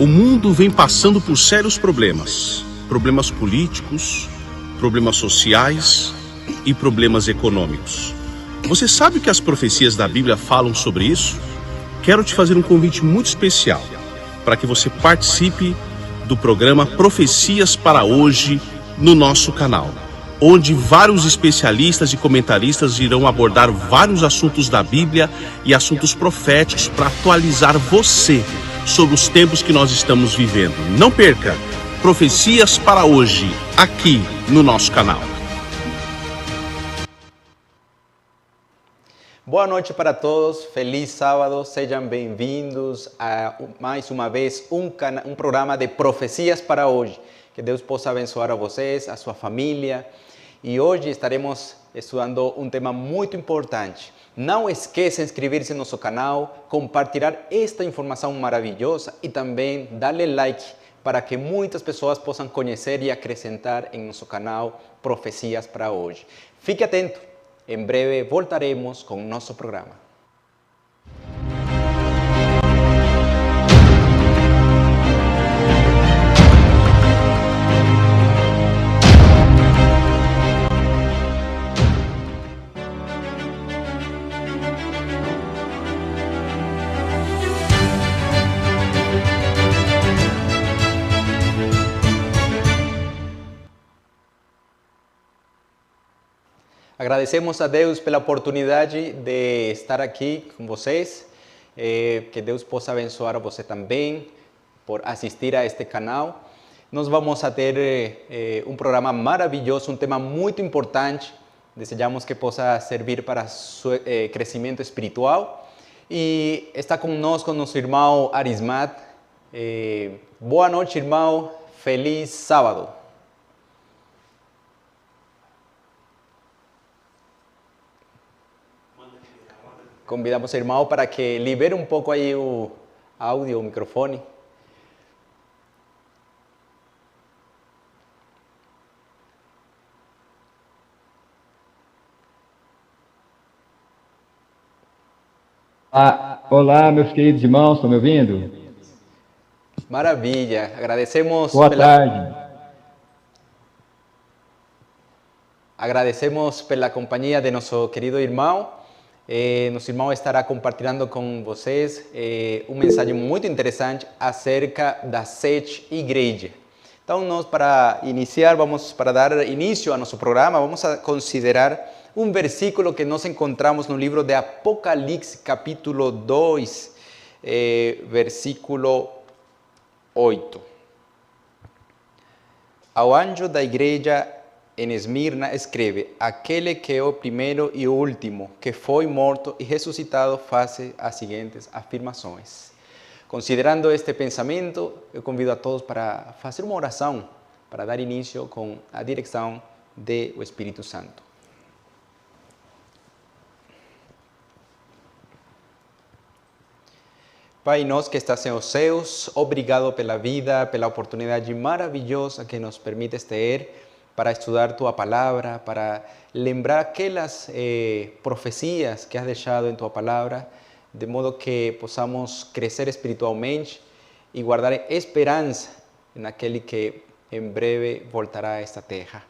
O mundo vem passando por sérios problemas. Problemas políticos, problemas sociais e problemas econômicos. Você sabe que as profecias da Bíblia falam sobre isso? Quero te fazer um convite muito especial para que você participe do programa Profecias para Hoje no nosso canal, onde vários especialistas e comentaristas irão abordar vários assuntos da Bíblia e assuntos proféticos para atualizar você sobre os tempos que nós estamos vivendo. Não perca! Profecias para Hoje, aqui no nosso canal. Boa noite para todos, feliz sábado, sejam bem-vindos a mais uma vez um programa de Profecias para Hoje. Que Deus possa abençoar a vocês, a sua família. E hoje estaremos estudando um tema muito importante. Não esqueça de inscrever-se no nosso canal, compartilhar esta informação maravilhosa e também darle like para que muitas pessoas possam conhecer e acrescentar em nosso canal Profecias para Hoje. Fique atento, em breve voltaremos com o nosso programa. Agradecemos a Deus pela oportunidade de estar aqui com vocês. Que Deus possa abençoar a você também por assistir a este canal. Nós vamos a ter um programa maravilhoso, um tema muito importante. Desejamos que possa servir para seu crescimento espiritual. E está conosco nosso irmão Arismat. Boa noite, irmão. Feliz sábado. Convidamos o irmão para que libere um pouco aí o áudio, o microfone. Olá, meus queridos irmãos, estão me ouvindo? Maravilha, agradecemos. Boa tarde. Agradecemos pela companhia de nosso querido irmão. Nosso irmão estará compartilhando com vocês uma mensagem muito interessante acerca das 7 igrejas. Então, nós para dar início ao nosso programa, vamos a considerar um versículo que nós encontramos no livro de Apocalipse, capítulo 2, versículo 8. Ao anjo da igreja em Esmirna escreve: aquele que é o primeiro e o último, que foi morto e ressuscitado, faz as seguintes afirmações. Considerando este pensamento, eu convido a todos para fazer uma oração, para dar início com a direção do Espírito Santo. Pai nosso que estás em os céus, obrigado pela vida, pela oportunidade maravilhosa que nos permites ter para estudar tua palavra, para lembrar aquelas profecias que has deixado em tua palavra, de modo que possamos crescer espiritualmente e guardar esperança naquele que em breve voltará a esta terra.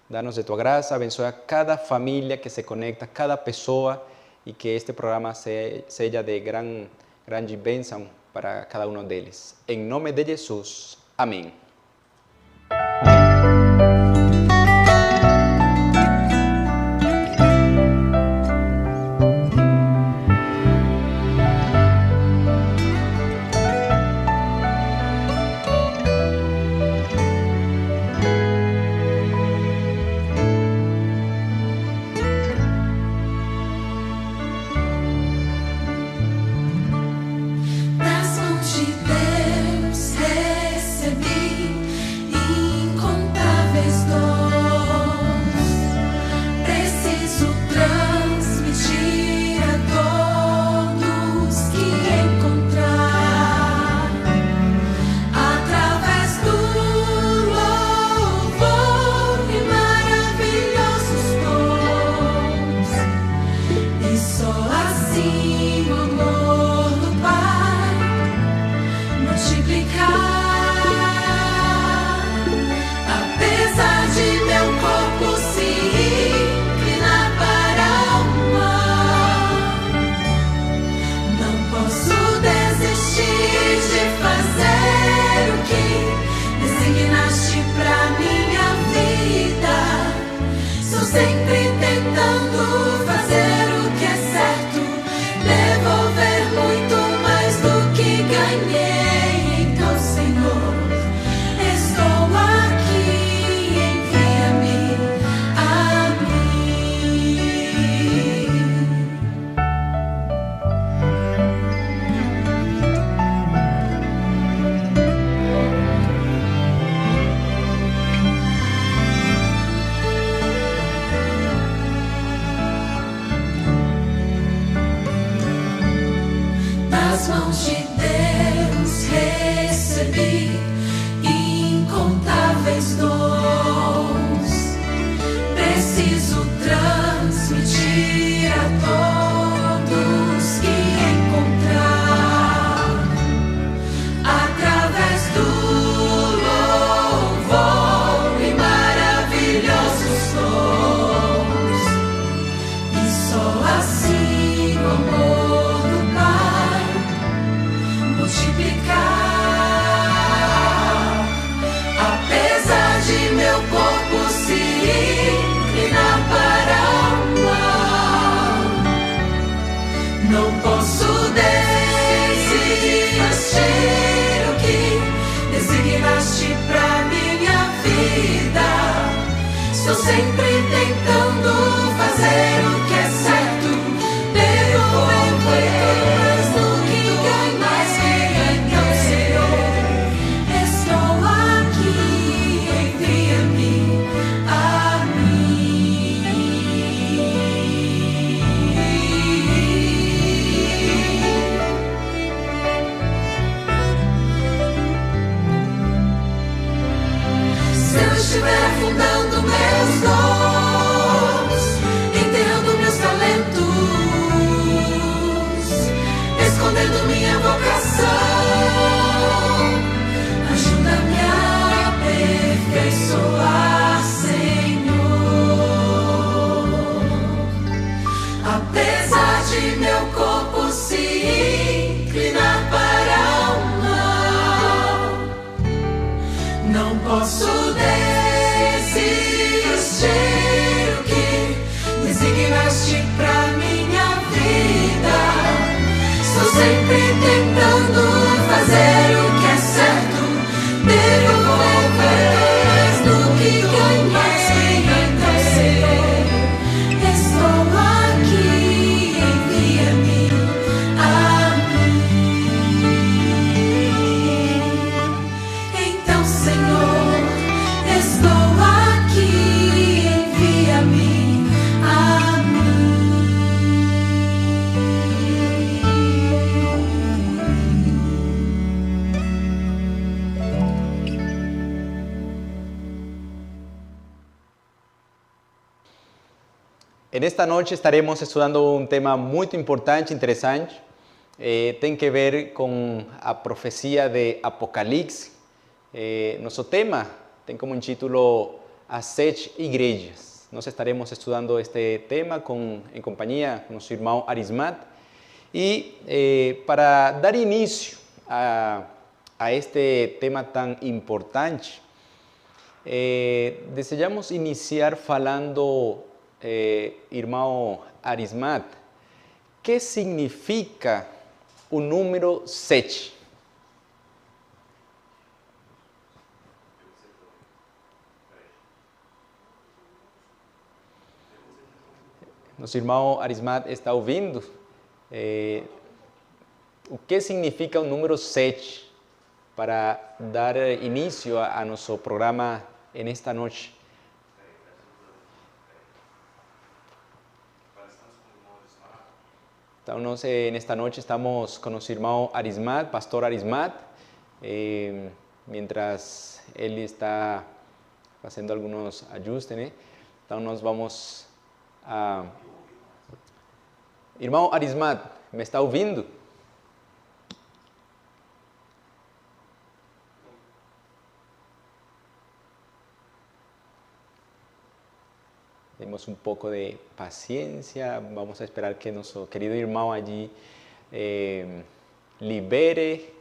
Dá-nos de tua graça, abençoa cada família que se conecta, cada pessoa, e que este programa seja de grande bênção para cada um deles. Em nome de Jesus. Amém. Das mãos de Deus recebi Das mãos de Deus recebi incontáveis dons. Preciso transmitir a todos que encontrar através do louvor e maravilhosos dons. E só assim o amor do Pai multiplicar. Apesar de meu corpo se inclinar para o mal, não posso desistir o que designaste pra minha vida. Estou sempre tentando fazer o que é certo, ter o mais do que ganhar, então, Senhor, estou aqui, envia-me a mim. Se eu estiver afundando meus dons, enterrando meus talentos, escondendo minha vocação, ajuda-me a aperfeiçoar, Senhor. Apesar de meu corpo se inclinar para o mal, não posso desistir o que designaste pra minha vida. Estou sempre tentando fazer o que é certo, ter o mais do que ganhar, então, Senhor, estou aqui, envia-me a mim. Então, Senhor, estou aqui, envia-me a En esta noche estaremos estudiando un tema muy importante, interesante. Tem que ver con a profecía de Apocalipse. Nuestro tema tem como título As 7 Igrejas. Nós estaremos estudando este tema en compañía con nuestro hermano Arismat. Y para dar inicio a este tema tan importante, desejamos iniciar falando, irmão Arismat, ¿qué significa o número 7? Nosso irmão Arismat está ouvindo? O que significa o número 7 para dar início a nosso programa nesta noite? Então, nós, nesta noite, estamos com nosso irmão Arismat, pastor Arismat, mientras ele está fazendo alguns ajustes, né? Então, nós vamos a... Irmão Arismat, me está ouvindo? Temos um pouco de paciência, vamos a esperar que nosso querido irmão allí libere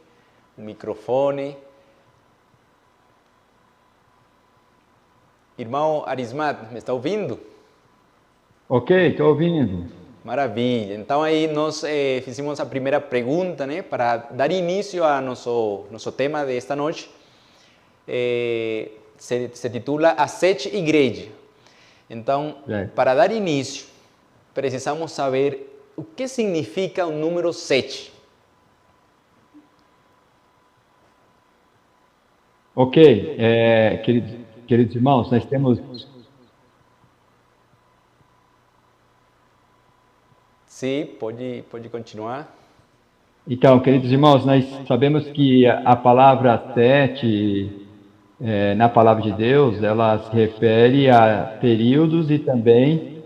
o microfone. Irmão Arismat, me está ouvindo? Ok, estou ouvindo. Maravilha. Então aí nós fizemos a primeira pergunta, né, para dar início a nosso tema de esta noite. Se titula As 7 Igrejas. Então, para dar início, precisamos saber o que significa o número 7. Ok, queridos irmãos, nós temos... Sim, pode continuar. Então, queridos irmãos, nós sabemos que a palavra sete, na palavra de Deus, ela se refere a períodos e também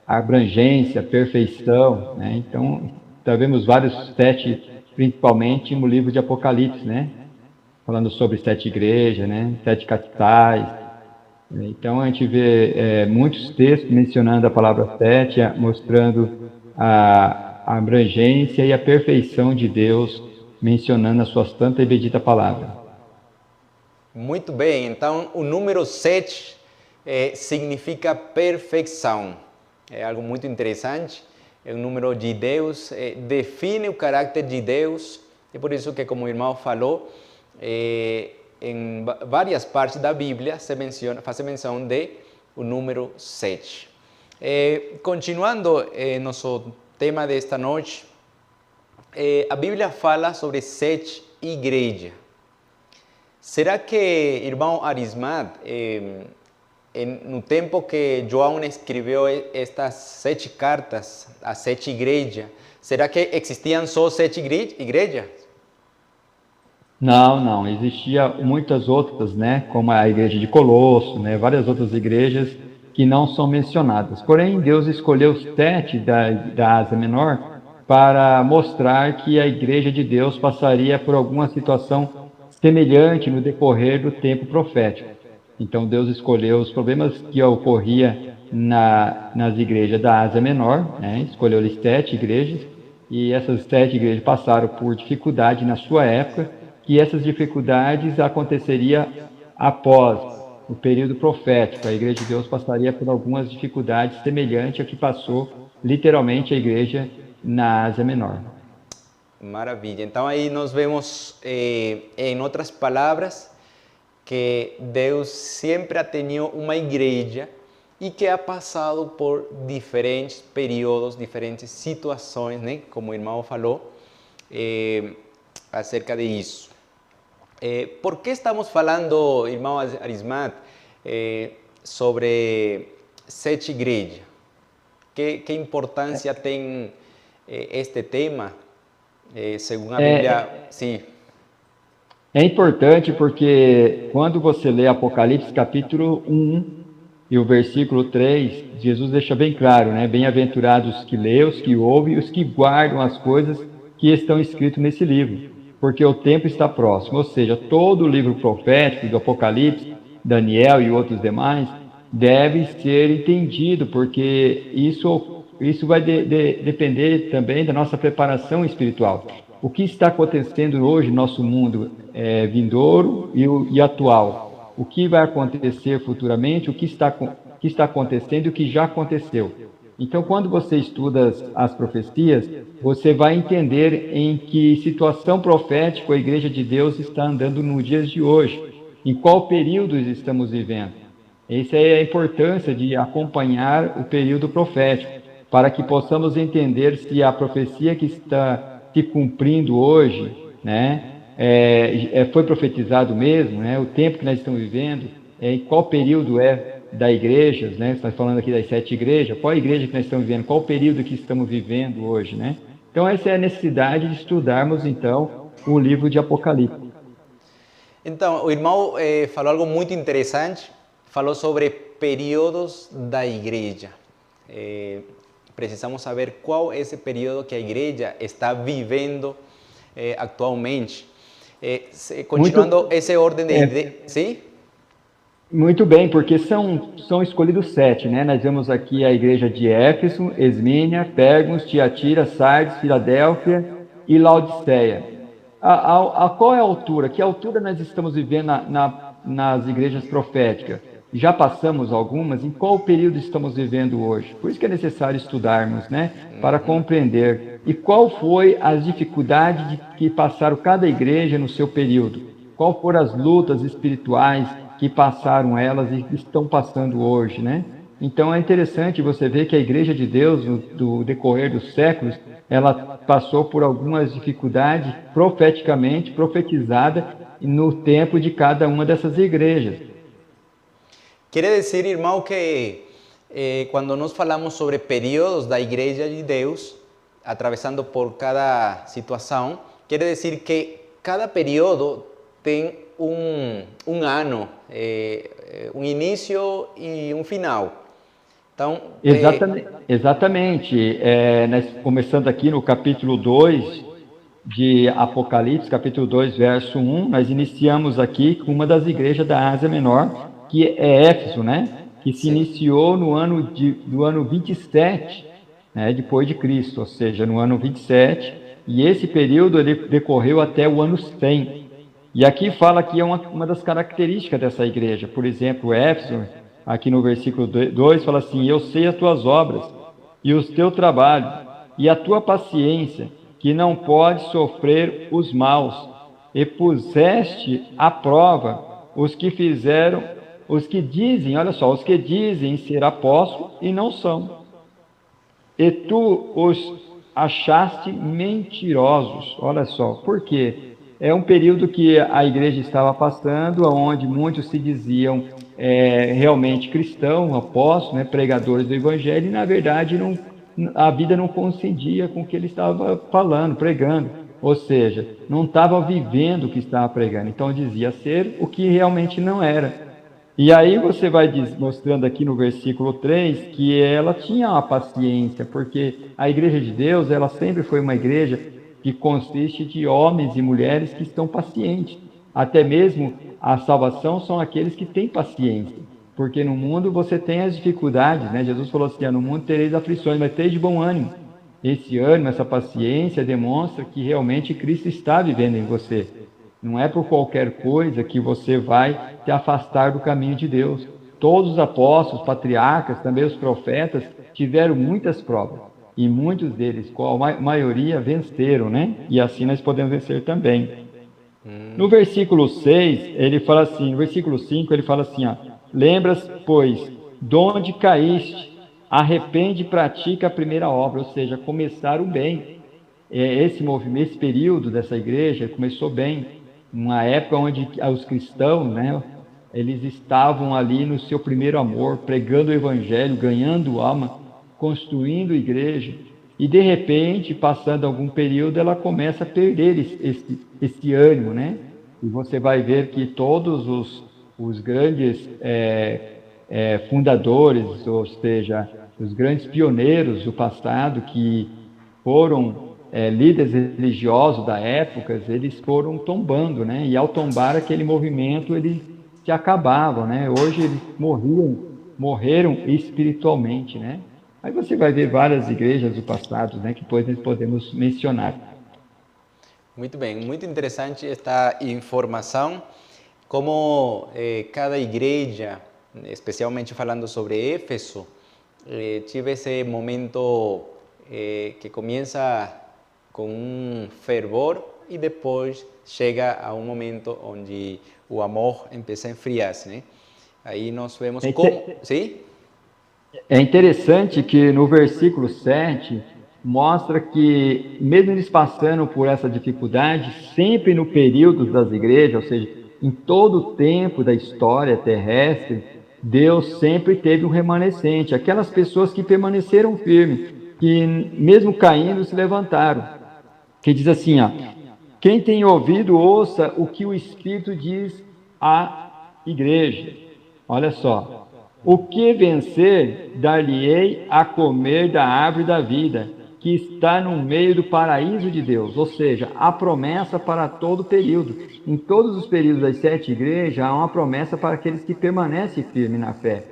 a abrangência, perfeição, né? Então, sabemos vários sete, principalmente no livro de Apocalipse, né? Falando sobre sete igrejas, né? Sete capitais. Então, a gente vê muitos textos mencionando a palavra sete, mostrando a abrangência e a perfeição de Deus, mencionando a sua santa e bendita palavra. Muito bem, então o número 7 significa perfeição. É algo muito interessante, é um número de Deus, define o caráter de Deus, e por isso que, como o irmão falou, em várias partes da Bíblia faz menção de o número 7. Continuando nosso tema desta noite, a Bíblia fala sobre 7 igrejas. Será que, irmão Arismat, no tempo que João escreveu estas 7 cartas, as 7 igrejas, será que existiam só 7 igrejas? Não, existia muitas outras, né, como a igreja de Colosso, né, várias outras igrejas que não são mencionadas. Porém, Deus escolheu os 7 da Ásia Menor para mostrar que a igreja de Deus passaria por alguma situação semelhante no decorrer do tempo profético. Então, Deus escolheu os problemas que ocorriam nas igrejas da Ásia Menor, né, escolheu-lhes 7 igrejas, e essas 7 igrejas passaram por dificuldade na sua época, que essas dificuldades aconteceriam após o período profético. A Igreja de Deus passaria por algumas dificuldades semelhantes a que passou literalmente a Igreja na Ásia Menor. Maravilha. Então aí nós vemos, em outras palavras, que Deus sempre ha tenido uma igreja e que ha passado por diferentes períodos, diferentes situações, né? Como o irmão falou, acerca de isso. ¿Por qué estamos falando, irmão Arismat, sobre 7 igrejas? ¿Qué importância tem este tema, segundo a Bíblia? Sim. É importante porque quando você lê Apocalipse capítulo 1 e o versículo 3, Jesus deixa bem claro, né? Bem-aventurados os que lêem, os que ouvem e os que guardam as coisas que estão escritas nesse livro, porque o tempo está próximo. Ou seja, todo o livro profético do Apocalipse, Daniel e outros demais, deve ser entendido, porque isso vai depender também da nossa preparação espiritual. O que está acontecendo hoje no nosso mundo vindouro e atual? O que vai acontecer futuramente? O que está acontecendo e o que já aconteceu? Então, quando você estuda as profecias, você vai entender em que situação profética a Igreja de Deus está andando nos dias de hoje, em qual período estamos vivendo. Essa é a importância de acompanhar o período profético, para que possamos entender se a profecia que está se cumprindo hoje, né, foi profetizado mesmo, né, o tempo que nós estamos vivendo, em qual período da igreja, né? Você está falando aqui das 7 igrejas, qual igreja que nós estamos vivendo, qual período que estamos vivendo hoje, né? Então, essa é a necessidade de estudarmos, então, o livro de Apocalipse. Então, o irmão falou algo muito interessante, falou sobre períodos da igreja. Precisamos saber qual é esse período que a igreja está vivendo atualmente. Continuando essa ordem de... Sim? Muito bem, porque são escolhidos 7, né? Nós vemos aqui a igreja de Éfeso, Esmínia, Pérgamos, Tiatira, Sardes, Filadélfia e Laodiceia. Qual é a altura? Que altura nós estamos vivendo nas igrejas proféticas? Já passamos algumas, em qual período estamos vivendo hoje? Por isso que é necessário estudarmos, né? Para compreender. E qual foi as dificuldades que passaram cada igreja no seu período? Qual foram as lutas espirituais que passaram elas e que estão passando hoje, né? Então é interessante você ver que a Igreja de Deus, do decorrer dos séculos, ela passou por algumas dificuldades profeticamente profetizadas no tempo de cada uma dessas igrejas. Quer dizer, irmão, que quando nós falamos sobre períodos da Igreja de Deus, atravessando por cada situação, quer dizer que cada período tem um ano, um início e um final. Então, exatamente. Nós, começando aqui no capítulo 2 de Apocalipse, capítulo 2, verso 1, nós iniciamos aqui com uma das igrejas da Ásia Menor, que é Éfeso, né? Que se iniciou no do ano 27, né, depois de Cristo, ou seja, no ano 27, e esse período ele decorreu até o ano 100. E aqui fala que é uma das características dessa igreja. Por exemplo, Éfeso, aqui no versículo 2, fala assim: eu sei as tuas obras, e os teus trabalhos, e a tua paciência, que não pode sofrer os maus, e puseste à prova os que dizem, olha só, os que dizem ser apóstolos e não são. E tu os achaste mentirosos. Olha só, por quê? É um período que a igreja estava passando, onde muitos se diziam realmente cristãos, apóstolos, né, pregadores do evangelho, e na verdade a vida não coincidia com o que ele estava falando, pregando. Ou seja, não estava vivendo o que estava pregando. Então dizia ser o que realmente não era. E aí você vai mostrando aqui no versículo 3 que ela tinha uma paciência, porque a igreja de Deus, ela sempre foi uma igreja que consiste de homens e mulheres que estão pacientes. Até mesmo a salvação são aqueles que têm paciência, porque no mundo você tem as dificuldades, né? Jesus falou assim: no mundo tereis aflições, mas tereis de bom ânimo. Esse ânimo, essa paciência demonstra que realmente Cristo está vivendo em você. Não é por qualquer coisa que você vai te afastar do caminho de Deus. Todos os apóstolos, patriarcas, também os profetas, tiveram muitas provas. E muitos deles, com a maioria, venceram, né? E assim nós podemos vencer também. No versículo 6, ele fala assim, no versículo 5, ele fala assim, ó: lembras, pois, de onde caíste, arrepende e pratica a primeira obra. Ou seja, começaram bem. Esse movimento, esse período dessa igreja começou bem. Uma época onde os cristãos, né, eles estavam ali no seu primeiro amor, pregando o evangelho, ganhando alma, construindo igreja, e de repente, passando algum período, ela começa a perder esse ânimo, né? E você vai ver que todos os grandes fundadores, ou seja, os grandes pioneiros do passado, que foram líderes religiosos da época, eles foram tombando, né? E ao tombar aquele movimento, eles se acabavam, né? Hoje eles morreram espiritualmente, né? Aí você vai ver várias igrejas do passado, né, que depois nós podemos mencionar. Muito bem, muito interessante esta informação, como cada igreja, especialmente falando sobre Éfeso, tive esse momento que começa com um fervor e depois chega a um momento onde o amor começa a enfriar-se, né? Aí nós vemos como... Sim? É interessante que no versículo 7 mostra que, mesmo eles passando por essa dificuldade, sempre no período das igrejas, ou seja, em todo o tempo da história terrestre, Deus sempre teve um remanescente, aquelas pessoas que permaneceram firmes, que mesmo caindo se levantaram. Que diz assim, ó: quem tem ouvido, ouça o que o Espírito diz à igreja. Olha só. O que vencer, dar-lhe-ei a comer da árvore da vida, que está no meio do paraíso de Deus. Ou seja, a promessa para todo período. Em todos os períodos das 7 igrejas, há uma promessa para aqueles que permanecem firmes na fé.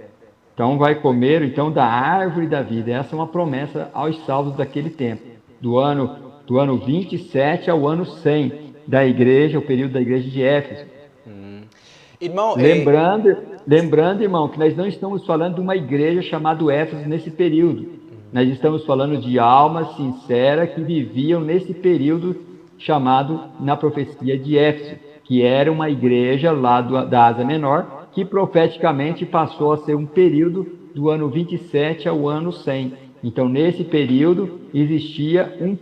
Então, vai comer da árvore da vida. Essa é uma promessa aos salvos daquele tempo. Do ano 27 ao ano 100 da igreja, o período da igreja de Éfeso. Irmão, Lembrando, irmão, que nós não estamos falando de uma igreja chamada Éfeso nesse período. Nós estamos falando de almas sinceras que viviam nesse período chamado na profecia de Éfeso, que era uma igreja lá da Ásia Menor, que profeticamente passou a ser um período do ano 27 ao ano 100. Então, nesse período, existia um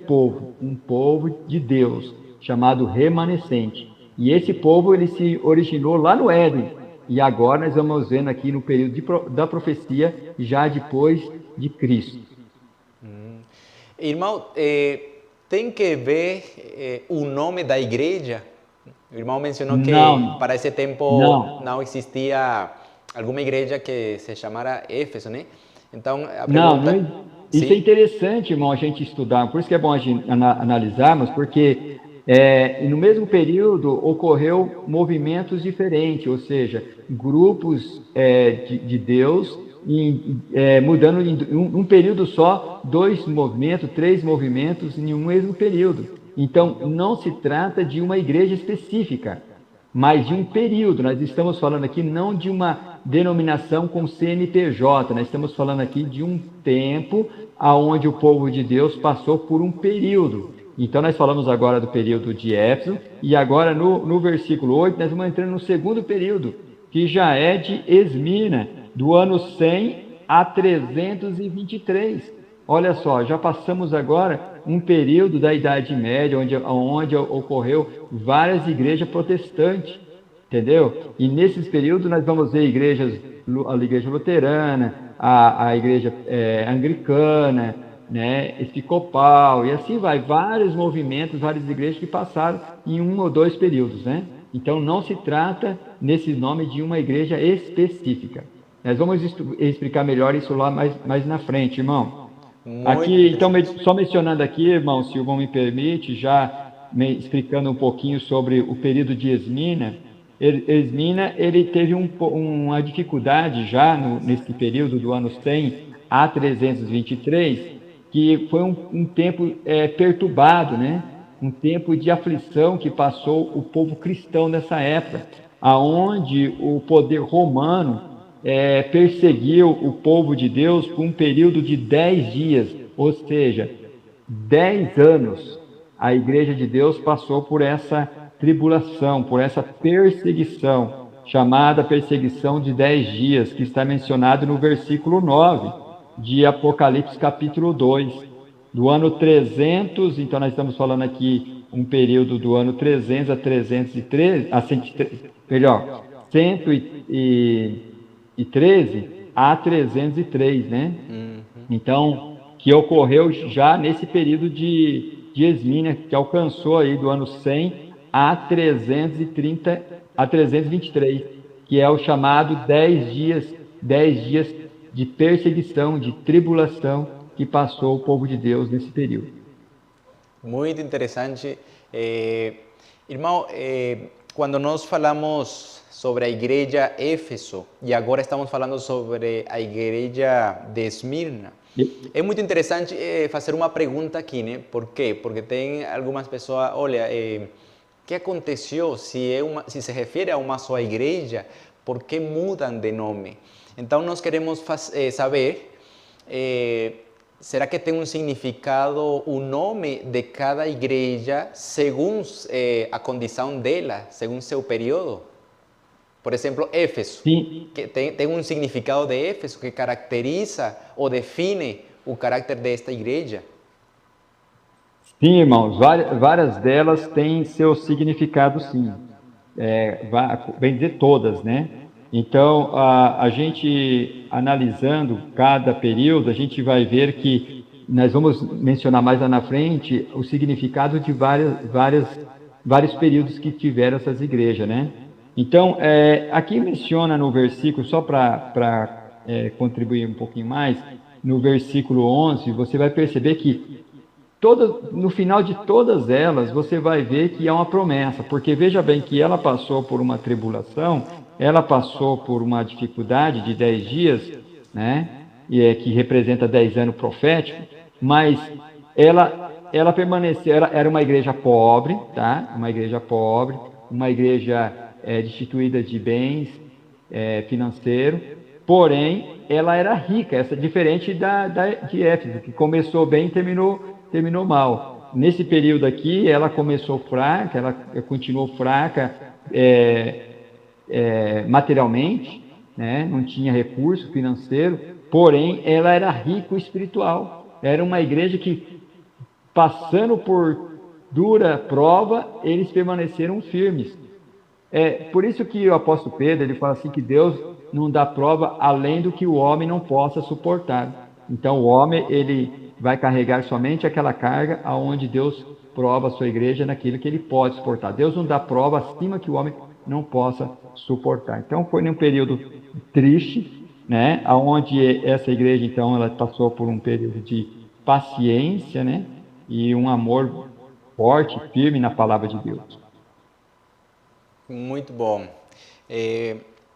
povo de Deus, chamado remanescente. E esse povo ele se originou lá no Éden. E agora nós vamos vendo aqui no período da profecia, já depois de Cristo. Irmão, tem que ver o nome da igreja? O irmão mencionou que Não, para esse tempo não. não existia alguma igreja que se chamara Éfeso, né? Então, a Não, pergunta... isso é Sim? interessante, irmão, a gente estudar. Por isso que é bom a gente analisarmos, porque no mesmo período ocorreu movimentos diferentes, ou seja, grupos de Deus mudando em um período só, 2 movimentos, 3 movimentos em um mesmo período. Então, não se trata de uma igreja específica, mas de um período. Nós estamos falando aqui não de uma denominação com CNPJ, nós estamos falando aqui de um tempo aonde o povo de Deus passou por um período. Então, nós falamos agora do período de Éfeso, e agora no versículo 8, nós vamos entrando no segundo período, que já é de Esmina, do ano 100 a 323. Olha só, já passamos agora um período da Idade Média, onde ocorreu várias igrejas protestantes, entendeu? E nesses períodos nós vamos ver a igreja luterana, a igreja anglicana, né, episcopal, e assim vai, vários movimentos, várias igrejas que passaram em 1 ou 2 períodos, né? Então não se trata, nesse nome, de uma igreja específica. Nós vamos explicar melhor isso lá mais na frente, irmão. Muito Aqui, então, interessante. só mencionando aqui, irmão, se o irmão me permite, já explicando um pouquinho sobre o período de Esmina. Esmina, ele teve uma dificuldade já nesse período do ano 100 a 323, que foi um tempo perturbado, né? Um tempo de aflição que passou o povo cristão nessa época, aonde o poder romano perseguiu o povo de Deus por um período de 10 dias, ou seja, 10 anos. A igreja de Deus passou por essa tribulação, por essa perseguição, chamada perseguição de 10 dias, que está mencionado no versículo 9 de Apocalipse capítulo 2. Do ano 300, então nós estamos falando aqui um período do ano 300 a 313, a 113 a 303, né? Então, que ocorreu já nesse período de Esmina, que alcançou aí do ano 100 a 323, que é o chamado 10 dias de perseguição, de tribulação que passou o povo de Deus nesse período. Muito interessante. Irmão, quando nós falamos sobre a igreja Éfeso e agora estamos falando sobre a igreja de Esmirna, é muito interessante fazer uma pergunta aqui, né? Por quê? Porque tem algumas pessoas, olha, o que aconteceu? Se se refere a uma só igreja, por que mudam de nome? Então nós queremos saber, será que tem um significado o nome de cada igreja segundo a condição dela, segundo seu período? Por exemplo, Éfeso, Sim. que tem um significado de Éfeso que caracteriza ou define o caráter desta igreja. Sim, irmãos, várias delas têm seu significado, sim. Bem dizer todas, né? Então, a gente analisando cada período, a gente vai ver que nós vamos mencionar mais lá na frente o significado de vários períodos que tiveram essas igrejas, né? Então, aqui menciona no versículo, só para contribuir um pouquinho mais, no versículo 11, você vai perceber que no final de todas elas, você vai ver que há uma promessa, porque veja bem que ela passou por uma tribulação, ela passou por uma dificuldade de 10 dias, né? Que representa 10 anos proféticos, mas ela permaneceu, era uma igreja pobre, tá? Uma igreja pobre, uma igreja destituída de bens financeiros, porém, ela era rica, diferente de Éfeso, que começou bem e terminou mal. Nesse período aqui, ela começou fraca, ela continuou fraca materialmente, né? Não tinha recurso financeiro, porém, ela era rica espiritual. Era uma igreja que, passando por dura prova, eles permaneceram firmes. Por isso que o apóstolo Pedro, ele fala assim que Deus não dá prova além do que o homem não possa suportar. Então, o homem, ele vai carregar somente aquela carga aonde Deus prova a sua igreja naquilo que ele pode suportar. Deus não dá prova acima que o homem não possa suportar. Então foi num período triste, né, aonde essa igreja então ela passou por um período de paciência, né, e um amor forte, firme na palavra de Deus. Muito bom.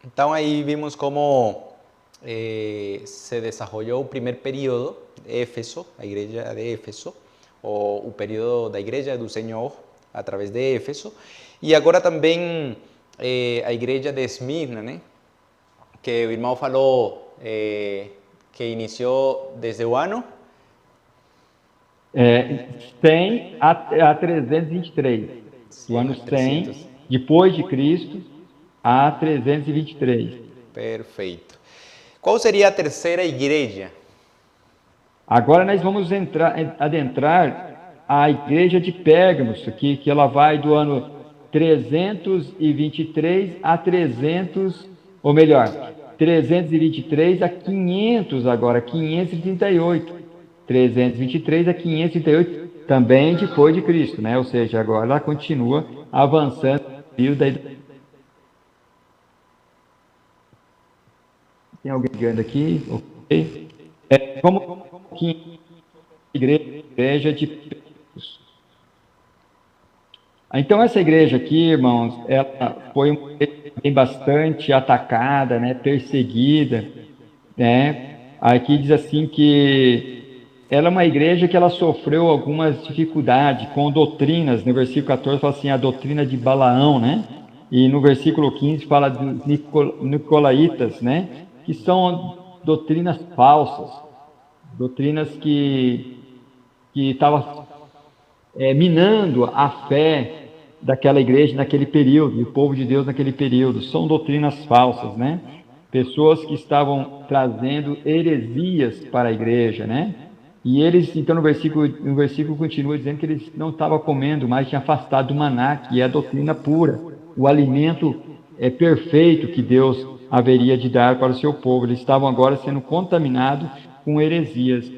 Então aí vimos como se desenvolveu o primeiro período de Éfeso, a igreja de Éfeso, ou o período da igreja do Senhor através de Éfeso, e agora também a igreja de Esmirna, né? Que o irmão falou que iniciou desde o ano 100 a 323, o ano 100, depois de Cristo, a 323. Perfeito. Qual seria a terceira igreja? Agora nós vamos adentrar a igreja de Pérgamos, que ela vai do ano 323 a 300, ou melhor, 323 a 500 agora, 538. 323 a 538, também depois de Cristo, né? Ou seja, agora ela continua avançando. Tem alguém ligando aqui? Ok. Como que igreja de Pérgamos. Então essa igreja aqui, irmãos, ela foi bastante atacada, né? Perseguida, né? Aqui diz assim que ela é uma igreja que ela sofreu algumas dificuldades com doutrinas. No versículo 14 fala assim, a doutrina de Balaão, né? E no versículo 15 fala dos nicolaítas, né? Que são doutrinas falsas, doutrinas que estavam minando a fé daquela igreja naquele período, do povo de Deus naquele período. São doutrinas falsas, né? Pessoas que estavam trazendo heresias para a igreja, né? E eles, então, no versículo continua dizendo que eles não estavam comendo, mas tinham afastado do maná, que é a doutrina pura, o alimento perfeito que Deus haveria de dar para o seu povo. Eles estavam agora sendo contaminados com heresias.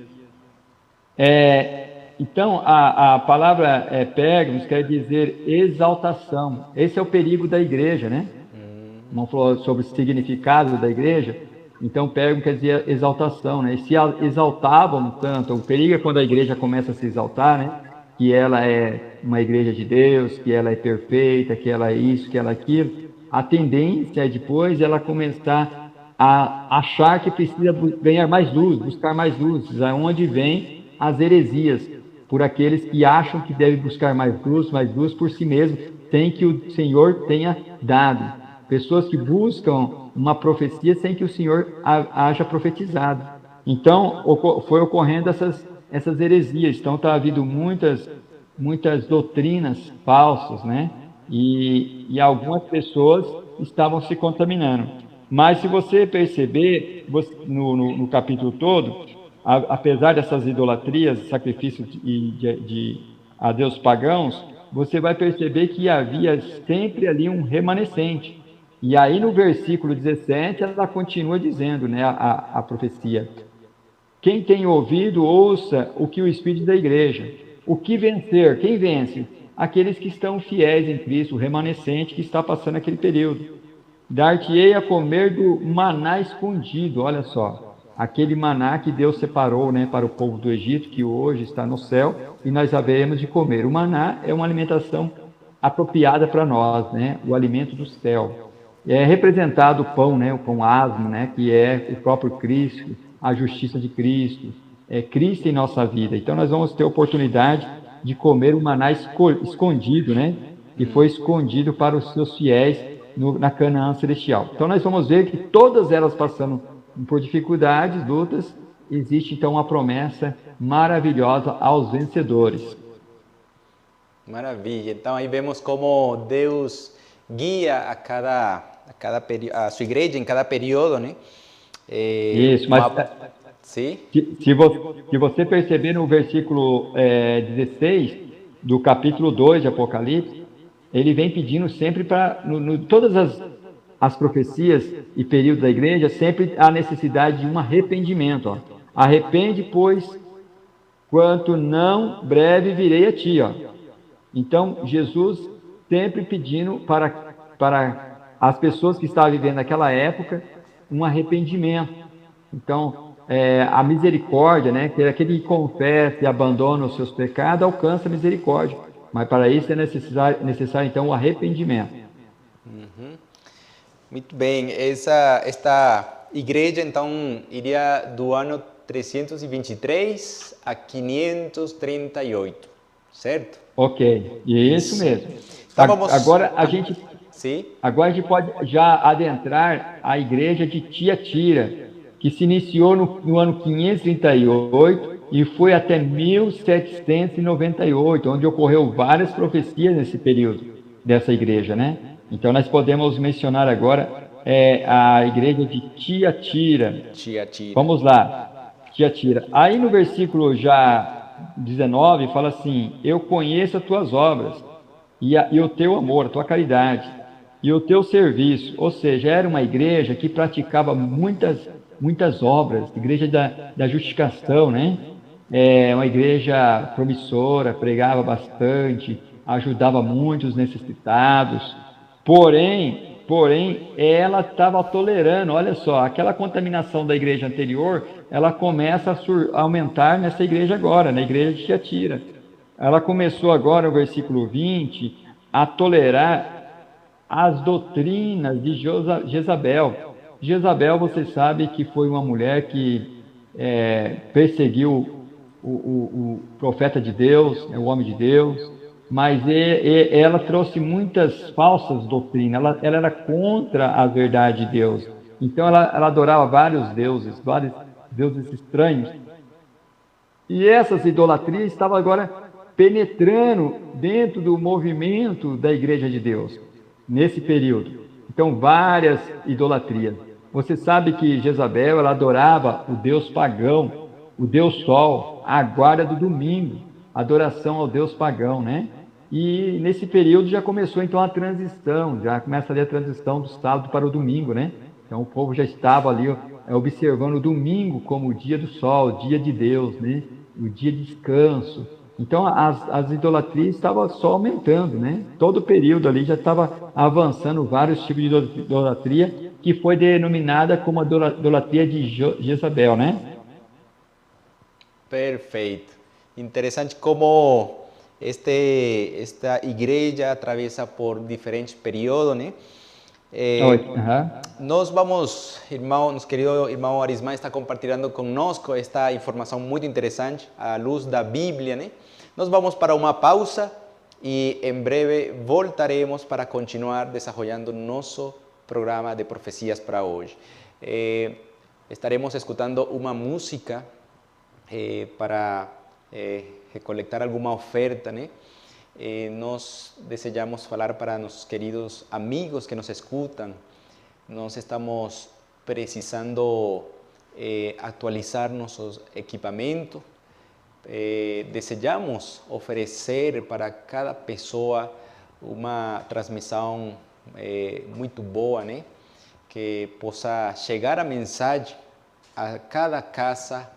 Então, a palavra Pérgamos quer dizer exaltação. Esse é o perigo da igreja, né? Não falou sobre o significado da igreja. Então, Pérgamo quer dizer exaltação, né? E se exaltavam tanto, o perigo é quando a igreja começa a se exaltar, né? Que ela é uma igreja de Deus, que ela é perfeita, que ela é isso, que ela é aquilo. A tendência é depois ela começar a achar que precisa ganhar mais luz, buscar mais luz, aonde vem as heresias, por aqueles que acham que devem buscar mais luz por si mesmo, sem que o Senhor tenha dado. Pessoas que buscam uma profecia sem que o Senhor haja profetizado. Então, foi ocorrendo essas heresias. Então, está havendo muitas doutrinas falsas, né? E algumas pessoas estavam se contaminando. Mas, se você perceber, no capítulo todo, apesar dessas idolatrias, sacrifícios a Deus pagãos, você vai perceber que havia sempre ali um remanescente. E aí no versículo 17 ela continua dizendo, né, a profecia: quem tem ouvido, ouça o que o Espírito da igreja. O que vencer? Quem vence? Aqueles que estão fiéis em Cristo, o remanescente que está passando aquele período. Dar-te-ei a comer do maná escondido, olha só, aquele maná que Deus separou, né, para o povo do Egito, que hoje está no céu, e nós haveremos de comer. O maná é uma alimentação apropriada para nós, né, o alimento do céu. É representado o pão, né, o pão asmo, né, que é o próprio Cristo, a justiça de Cristo, é Cristo em nossa vida. Então nós vamos ter a oportunidade de comer o maná escondido, né, que foi escondido para os seus fiéis na Canaã celestial. Então nós vamos ver que todas elas passando por dificuldades, lutas, existe então uma promessa maravilhosa aos vencedores. Maravilha. Então aí vemos como Deus guia a sua igreja em cada período, né? Isso, mas sim? Se você perceber no versículo 16 do capítulo 2 de Apocalipse, ele vem pedindo sempre para, todas as profecias e períodos da igreja, sempre há necessidade de um arrependimento. Ó. Arrepende, pois, quanto não breve virei a ti. Ó. Então, Jesus sempre pedindo para as pessoas que estavam vivendo naquela época um arrependimento. Então, a misericórdia, né, que aquele que confessa e abandona os seus pecados, alcança a misericórdia. Mas para isso é necessário então, o arrependimento. Muito bem. Esta igreja, então, iria do ano 323 a 538, certo? Ok, isso mesmo. Então, vamos... Agora a gente pode já adentrar a igreja de Tiatira, que se iniciou no ano 538 e foi até 1798, onde ocorreu várias profecias nesse período dessa igreja, né? Então nós podemos mencionar agora a igreja de Tiatira. Vamos lá, Tiatira. Aí no versículo já 19 fala assim: eu conheço as tuas obras e o teu amor, a tua caridade e o teu serviço. Ou seja, era uma igreja que praticava muitas obras, igreja da justificação, né? Uma igreja promissora, pregava bastante, ajudava muitos necessitados. Porém, ela estava tolerando, olha só, aquela contaminação da igreja anterior, ela começa a aumentar nessa igreja agora, na igreja de Tiatira. Ela começou agora, no versículo 20, a tolerar as doutrinas de Jezabel. Jezabel, você sabe que foi uma mulher que perseguiu o profeta de Deus, o homem de Deus, mas ela trouxe muitas falsas doutrinas, ela era contra a verdade de Deus. Então ela adorava vários deuses estranhos. E essas idolatrias estavam agora penetrando dentro do movimento da Igreja de Deus, nesse período. Então, várias idolatrias. Você sabe que Jezabel, ela adorava o Deus pagão, o Deus Sol, a guarda do domingo, adoração ao Deus pagão, né? E nesse período já começou então a transição, já começa ali a transição do sábado para o domingo, né? Então o povo já estava ali observando o domingo como o dia do sol, o dia de Deus, né? O dia de descanso. Então as idolatrias estavam só aumentando, né? Todo o período ali já estava avançando vários tipos de idolatria, que foi denominada como a idolatria de Jezabel, né? Perfeito. Interessante como esta igreja atravessa por diferentes períodos, né? Nós vamos, nosso querido irmão Arismán está compartilhando conosco esta informação muito interessante à luz da Bíblia, né? Nós vamos para uma pausa e em breve voltaremos para continuar desenvolvendo nosso programa de profecias para hoje. Estaremos escutando uma música para recolectar alguma oferta, né? Nós desejamos falar para nossos queridos amigos que nos escutam. Nós estamos precisando atualizar nossos equipamentos. Desejamos oferecer para cada pessoa uma transmissão muito boa, né? Que possa chegar a mensagem a cada casa,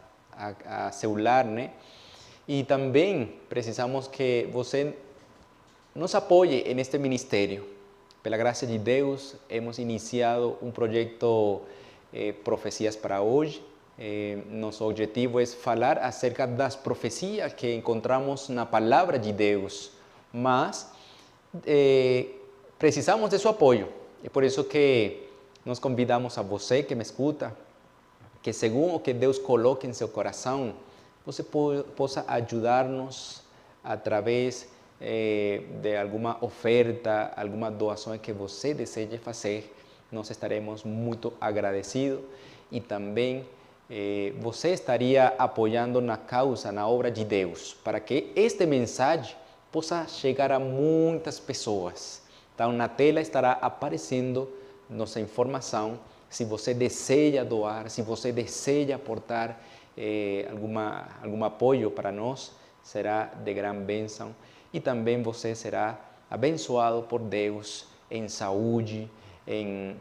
a celular, né? E também precisamos que você nos apoie neste ministério. Pela graça de Deus, hemos iniciado um projeto Profecias para hoje. Nosso objetivo é falar acerca das profecias que encontramos na palavra de Deus, mas precisamos de seu apoio. É por isso que nós convidamos a você que me escuta, que segundo o que Deus coloque em seu coração, você possa ajudar-nos através de alguma oferta, alguma doação que você deseje fazer. Nós estaremos muito agradecidos e também você estaria apoiando na causa, na obra de Deus, para que este mensagem possa chegar a muitas pessoas. Então, na tela estará aparecendo nossa informação. Se você deseja doar, se você deseja aportar algum apoio para nós, será de grande bênção. E também você será abençoado por Deus em saúde,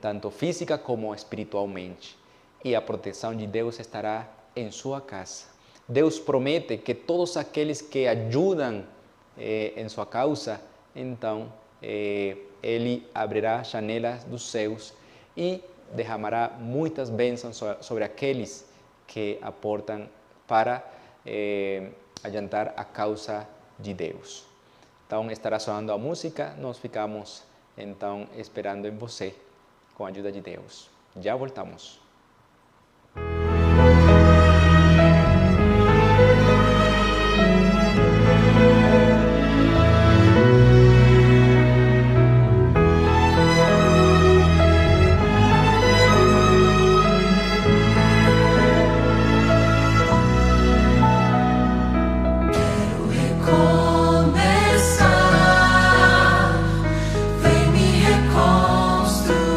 tanto física como espiritualmente. E a proteção de Deus estará em sua casa. Deus promete que todos aqueles que ajudam em sua causa, então Ele abrirá janelas dos céus e derramará muitas bênçãos sobre aqueles que aportam para adiantar a causa de Deus. Então estará soando a música, nós ficamos então esperando em você com a ajuda de Deus. Já voltamos. Vem me reconstruir.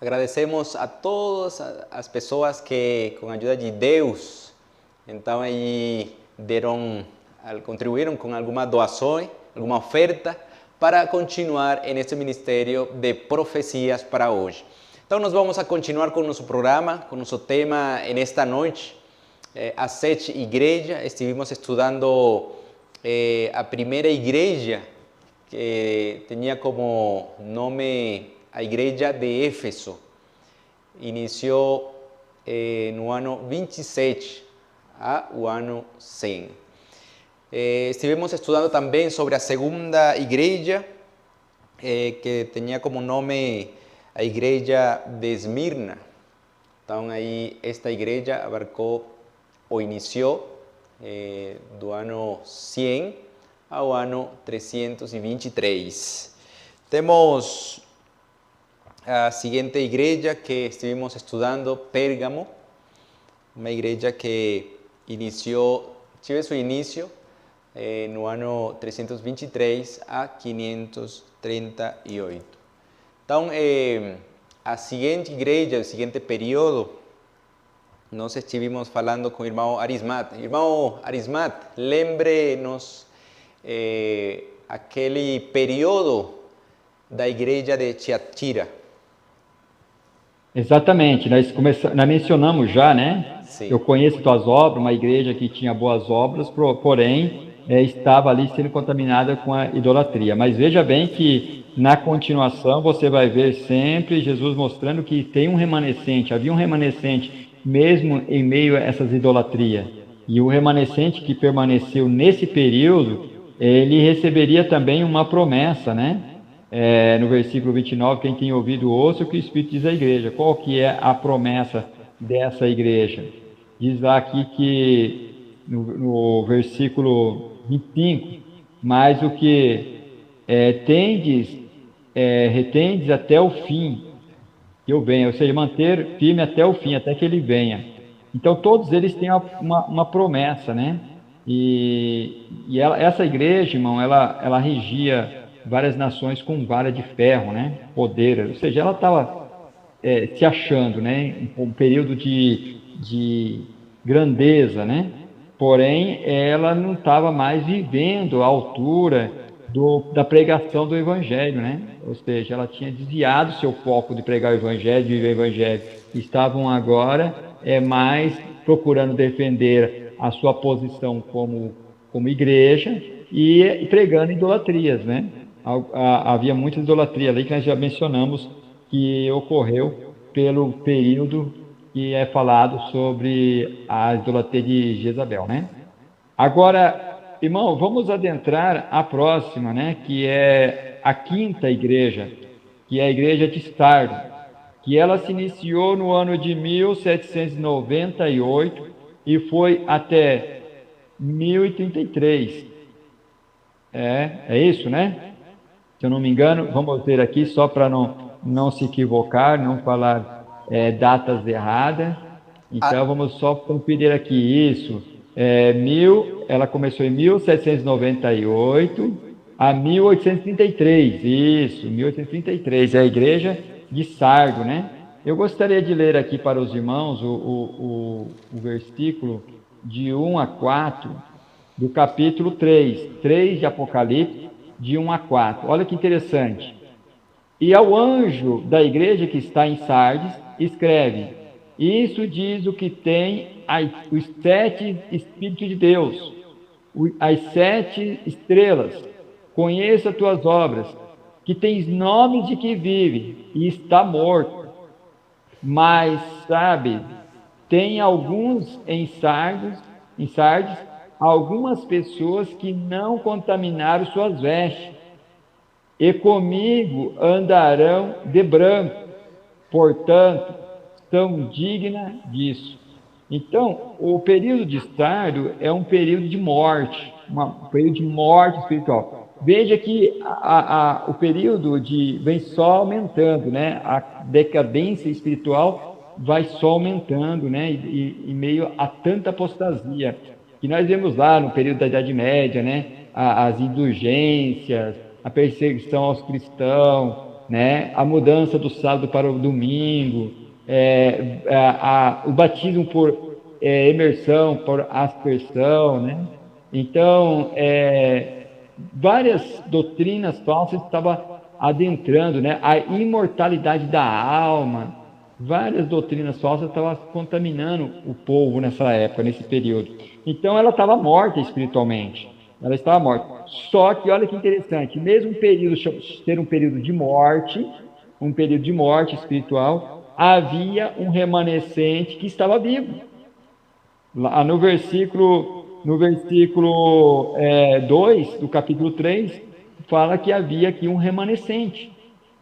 Agradecemos a todas as pessoas que, com a ajuda de Deus, então aí contribuíram com alguma doação, alguma oferta, para continuar neste ministério de profecias para hoje. Então nós vamos a continuar com nosso programa, com nosso tema nesta noite, as 7 igrejas. Estivemos estudando a primeira igreja, que tinha como nome a igreja de Éfeso. Iniciou no ano 27 ao ano 100. Estivemos estudando também sobre a segunda igreja, que tinha como nome a igreja de Esmirna. Então aí esta igreja abarcou ou iniciou do ano 100 ao ano 323. Temos a seguinte igreja que estivemos estudando, Pérgamo, uma igreja que tive seu início no ano 323 a 538. Então, a seguinte igreja, o seguinte período, nós estivemos falando com o irmão Arismat. Irmão Arismat, lembre-nos aquele período da igreja de Tiatira. Exatamente, nós mencionamos já, né? Sim. Eu conheço tuas obras, uma igreja que tinha boas obras, porém estava ali sendo contaminada com a idolatria. Mas veja bem que na continuação você vai ver sempre Jesus mostrando que tem um remanescente, havia um remanescente mesmo em meio a essas idolatrias. E o remanescente que permaneceu nesse período, ele receberia também uma promessa, né? No versículo 29, quem tem ouvido ouça o que o Espírito diz à igreja. Qual que é a promessa dessa igreja? Diz lá aqui que, no versículo 25, mas o que retendes até o fim, que eu venha, ou seja, manter firme até o fim, até que ele venha. Então, todos eles têm uma promessa, né? Essa igreja, irmão, ela regia várias nações com vara de ferro, né? Poder, ou seja, ela estava se achando, né? Um período de grandeza, né? Porém, ela não estava mais vivendo à altura da pregação do Evangelho, né? Ou seja, ela tinha desviado seu foco de pregar o Evangelho, de viver o Evangelho. Estavam agora mais procurando defender a sua posição como igreja e pregando idolatrias, né? Havia muita idolatria ali que nós já mencionamos que ocorreu pelo período que é falado sobre a idolatria de Jezabel, né? Agora, irmão, vamos adentrar a próxima, né? Que é a quinta igreja, que é a igreja de Sardo, que ela se iniciou no ano de 1798 e foi até 1033. É isso, né? Se eu não me engano, vamos ver aqui só para não se equivocar, não falar datas erradas. Então, vamos só conferir aqui isso. Ela começou em 1798 a 1833. Isso, 1833. É a igreja de Sardo, né? Eu gostaria de ler aqui para os irmãos o versículo de 1 a 4 do capítulo 3 de Apocalipse, de 1 a 4. Olha que interessante. E ao anjo da igreja que está em Sardes, escreve: isso diz o que tem os 7 Espíritos de Deus, as 7 estrelas. Conheça tuas obras, que tens nomes de que vive e está morto. Mas, sabe, tem alguns em Sardes, algumas pessoas que não contaminaram suas vestes, e comigo andarão de branco, portanto, são dignas disso. Então, o período de Sardo é um período de morte, um período de morte espiritual. Veja que o período vem só aumentando, né? A decadência espiritual vai só aumentando, né? Em meio a tanta apostasia que nós vemos lá no período da Idade Média, né? As indulgências, a perseguição aos cristãos, né? A mudança do sábado para o domingo, o batismo por imersão, por aspersão, né? Então, várias doutrinas falsas estavam adentrando, né? A imortalidade da alma, várias doutrinas falsas estavam contaminando o povo nessa época, nesse período. Então, ela estava morta espiritualmente. Ela estava morta. Só que, olha que interessante, mesmo um período ser um período de morte espiritual, havia um remanescente que estava vivo. Lá no versículo 2 do capítulo 3, fala que havia aqui um remanescente.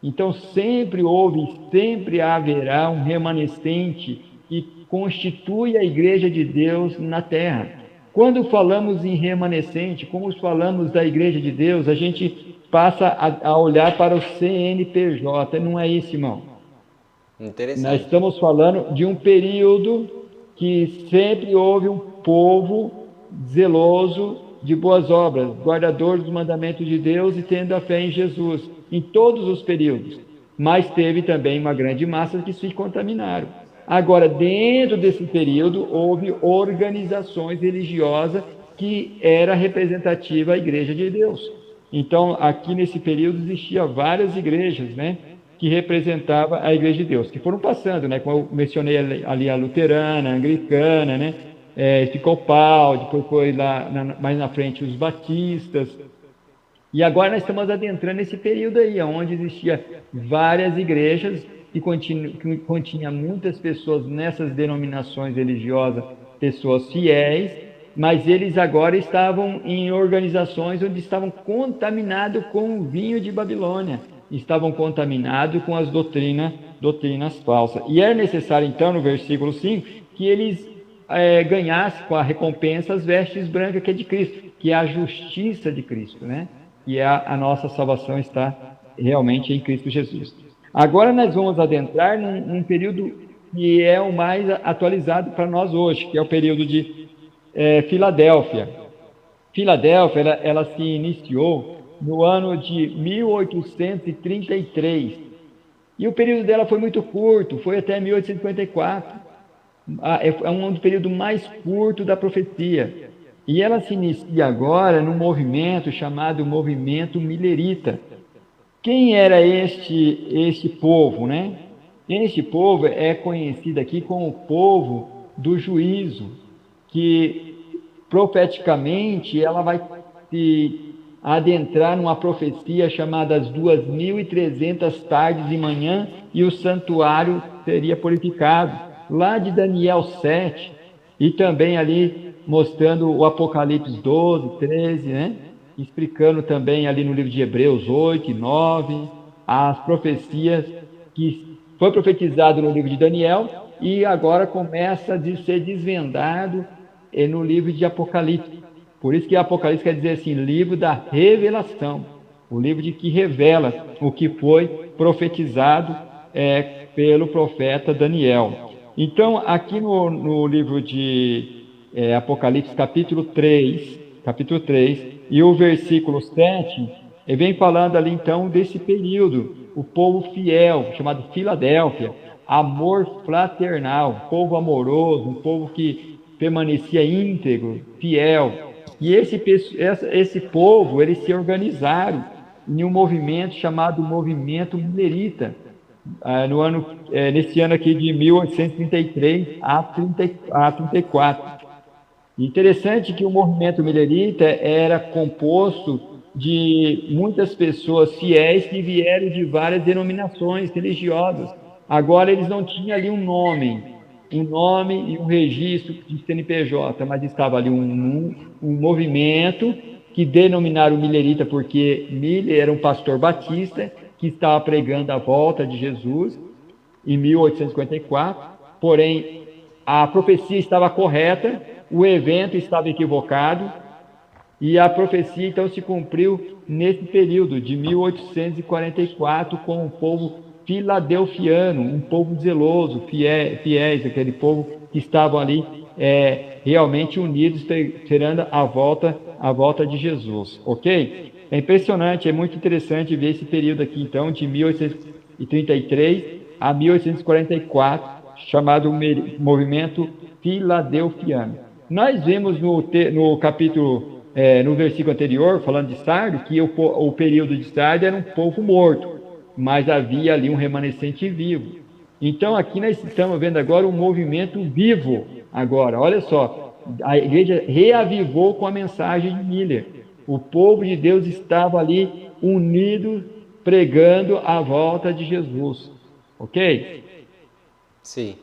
Então, sempre houve, sempre haverá um remanescente que constitui a igreja de Deus na terra. Quando falamos em remanescente, como falamos da igreja de Deus, a gente passa a olhar para o CNPJ, não é isso, irmão? Interessante. Nós estamos falando de um período que sempre houve um povo zeloso de boas obras, guardadores dos mandamentos de Deus e tendo a fé em Jesus, em todos os períodos. Mas teve também uma grande massa que se contaminaram. Agora, dentro desse período, houve organizações religiosas que era representativa à Igreja de Deus. Então, aqui nesse período existia várias igrejas, né, que representavam a Igreja de Deus, que foram passando, né, como eu mencionei ali a luterana, a anglicana, né, episcopal, depois foi lá mais na frente os batistas. E agora nós estamos adentrando nesse período aí, onde existia várias igrejas que continha muitas pessoas nessas denominações religiosas, pessoas fiéis, mas eles agora estavam em organizações onde estavam contaminados com o vinho de Babilônia, estavam contaminados com as doutrinas falsas. E é necessário, então, no versículo 5, que eles ganhassem com a recompensa as vestes brancas que é de Cristo, que é a justiça de Cristo, né? E a nossa salvação está realmente em Cristo Jesus. Agora nós vamos adentrar num período que é o mais atualizado para nós hoje, que é o período de Filadélfia. Filadélfia, ela se iniciou no ano de 1833. E o período dela foi muito curto, foi até 1854. É um período mais curto da profecia. E ela se inicia agora num movimento chamado movimento milerita. Quem era este povo, né? Este povo é conhecido aqui como o povo do juízo, que profeticamente ela vai se adentrar numa profecia chamada as 2.300 tardes e manhã e o santuário seria purificado, lá de Daniel 7, e também ali mostrando o Apocalipse 12, 13, né? Explicando também ali no livro de Hebreus 8 e 9, as profecias que foi profetizado no livro de Daniel e agora começa a ser desvendado no livro de Apocalipse. Por isso que Apocalipse quer dizer assim, livro da revelação, o livro de que revela o que foi profetizado pelo profeta Daniel. Então, aqui no livro de Apocalipse, capítulo 3, e o versículo 7, ele vem falando ali então desse período, o povo fiel, chamado Filadélfia, amor fraternal, povo amoroso, um povo que permanecia íntegro, fiel. E esse povo, eles se organizaram em um movimento chamado movimento milerita, nesse ano aqui de 1833 a 34. Interessante que o movimento milerita era composto de muitas pessoas fiéis que vieram de várias denominações religiosas. Agora eles não tinham ali um nome e um registro de CNPJ, mas estava ali um movimento que denominaram milerita porque Miller era um pastor batista que estava pregando a volta de Jesus em 1854, porém a profecia estava correta, o evento estava equivocado, e a profecia então se cumpriu nesse período de 1844 com o povo filadelfiano, um povo zeloso, fiéis, aquele povo que estavam ali realmente unidos, esperando a volta de Jesus, ok? É impressionante, é muito interessante ver esse período aqui então, de 1833 a 1844, chamado movimento filadelfiano. Nós vemos no capítulo, no versículo anterior, falando de Sardes, que o período de Sardes era um povo morto, mas havia ali um remanescente vivo. Então aqui nós estamos vendo agora um movimento vivo agora. Olha só, a igreja reavivou com a mensagem de Miller. O povo de Deus estava ali unido, pregando a volta de Jesus. Ok? Sim.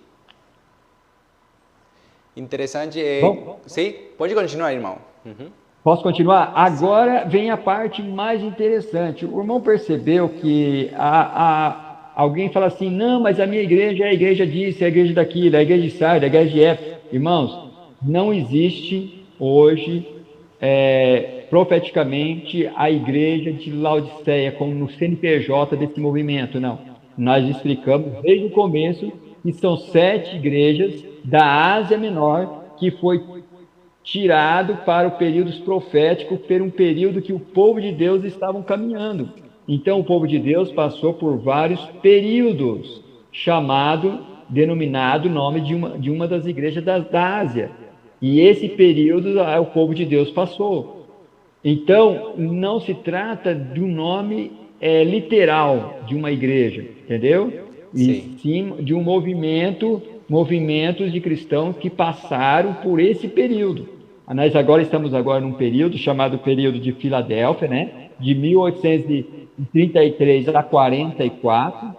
Interessante. Bom, sim, pode continuar, irmão. Uhum. Posso continuar? Agora vem a parte mais interessante. O irmão percebeu que alguém fala assim, não, mas a minha igreja é a igreja disso, é a igreja daquilo, é a igreja de Sardes, é a igreja de Éfeso. Irmãos, não existe hoje, profeticamente, a igreja de Laodiceia, como no CNPJ desse movimento, não. Nós explicamos desde o começo que são 7 igrejas da Ásia Menor que tirado para o período profético, por um período que o povo de Deus estavam caminhando. Então, o povo de Deus passou por vários períodos, denominado nome de uma das igrejas da Ásia. E esse período o povo de Deus passou. Então, não se trata de um nome literal de uma igreja, entendeu? E sim de um movimentos de cristãos que passaram por esse período. Nós estamos num período chamado período de Filadélfia, né? De 1833 a 44,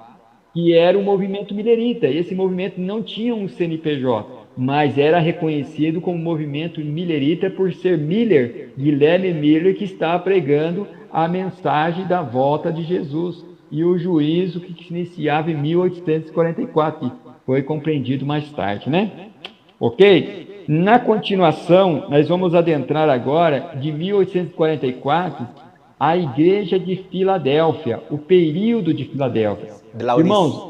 que era o movimento milerita. Esse movimento não tinha um CNPJ, mas era reconhecido como movimento milerita por ser Guilherme Miller, que está pregando a mensagem da volta de Jesus e o juízo que se iniciava em 1844, que foi compreendido mais tarde, né? Ok? Na continuação, nós vamos adentrar agora, de 1844, a Igreja de Filadélfia, o período de Filadélfia. Irmãos,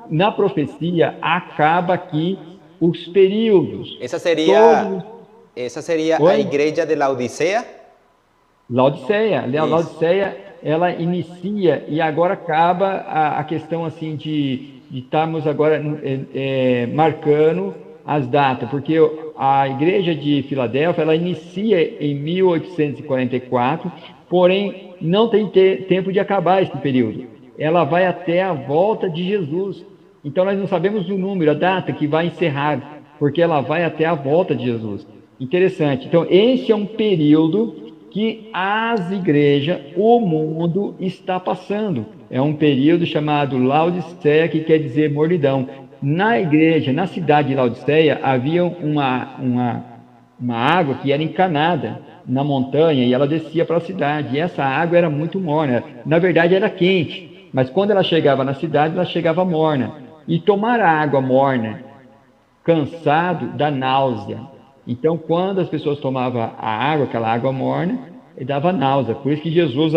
na profecia, acaba aqui os períodos. Essa seria a Igreja de Laodiceia? Laodiceia. Laodiceia, ela inicia e agora acaba a questão assim de estarmos agora marcando as datas, porque a Igreja de Filadélfia, ela inicia em 1844, porém não tem tempo de acabar esse período. Ela vai até a volta de Jesus. Então nós não sabemos o número, a data que vai encerrar, porque ela vai até a volta de Jesus. Interessante. Então esse é um período que as igrejas, o mundo está passando. É um período chamado Laodiceia, que quer dizer mornidão. Na igreja, na cidade de Laodiceia, havia uma água que era encanada na montanha e ela descia para a cidade. E essa água era muito morna. Na verdade, era quente, mas quando ela chegava na cidade, ela chegava morna. E tomar a água morna, cansado, dá náusea. Então, quando as pessoas tomavam a água, aquela água morna, dava náusea. Por isso que Jesus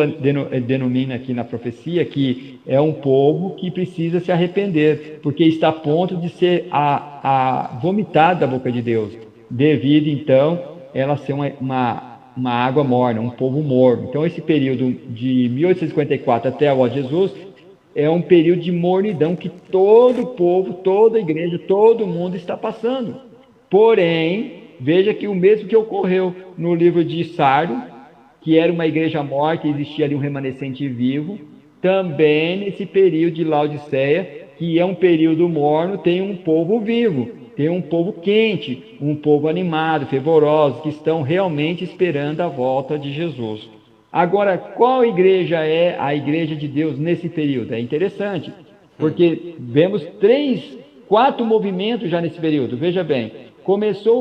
denomina aqui na profecia que é um povo que precisa se arrepender, porque está a ponto de ser vomitado da boca de Deus, devido, então, ela ser uma água morna, um povo morno. Então, esse período de 1854 até a volta de Jesus é um período de mornidão que todo o povo, toda a igreja, todo mundo está passando. Porém, veja que o mesmo que ocorreu no livro de Sardo, que era uma igreja morta, existia ali um remanescente vivo, também nesse período de Laodiceia, que é um período morno, tem um povo vivo, tem um povo quente, um povo animado, fervoroso, que estão realmente esperando a volta de Jesus. Agora, qual igreja é a igreja de Deus nesse período? É interessante, porque vemos 4 movimentos já nesse período. Veja bem,